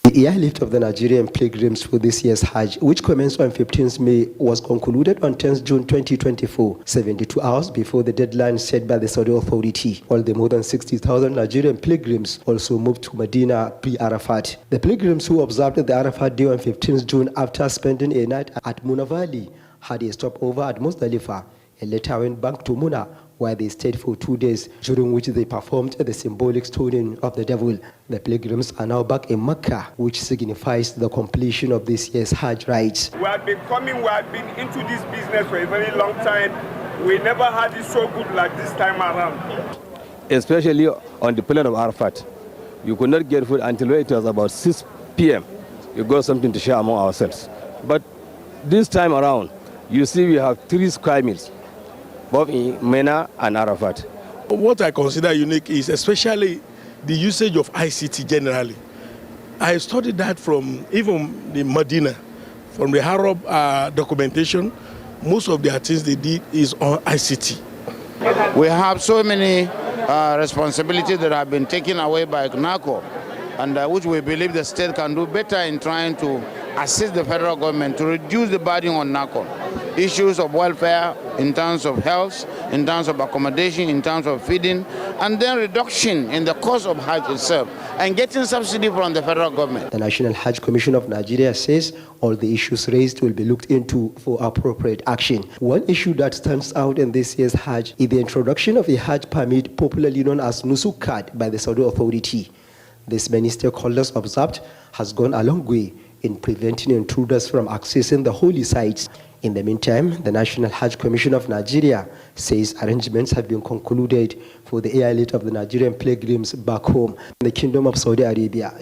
The airlift of the Nigerian pilgrims for this year's Hajj, which commenced on 15th May, was concluded on 10th June 2024, 72 hours before the deadline set by the Saudi Authority. While the more than 60,000 Nigerian pilgrims also moved to Medina pre-Arafat. The pilgrims who observed the Arafat day on 15th June after spending a night at Muna Valley had a stopover at Muzdalifah and later went back to Muna, where they stayed for 2 days, during which they performed the symbolic stoning of the devil. The pilgrims are now back in Mecca, which signifies the completion of this year's Hajj rites. We have been into this business for a very long time. We never had it so good like this time around. Especially on the plain of Arafat. You could not get food until it was about 6 p.m. You got something to share among ourselves. But this time around, you see we have 3 square meals, both in Mena and Arafat. What I consider unique is especially the usage of ICT generally. I studied that from even the Medina, from the Arab documentation. Most of their things they did is on ICT. We have so many responsibilities that have been taken away by NACO, and which we believe the state can do better in trying to assist the federal government to reduce the burden on NACO. Issues of welfare in terms of health, in terms of accommodation, in terms of feeding, and then reduction in the cost of Hajj itself, and getting subsidy from the federal government. The National Hajj Commission of Nigeria says all the issues raised will be looked into for appropriate action. One issue that stands out in this year's Hajj is the introduction of a Hajj permit, popularly known as Nusuk card, by the Saudi Authority. This, many stakeholders observed, has gone a long way in preventing intruders from accessing the holy sites. In the meantime, the National Hajj Commission of Nigeria says arrangements have been concluded for the airlift of the Nigerian pilgrims back home in the Kingdom of Saudi Arabia.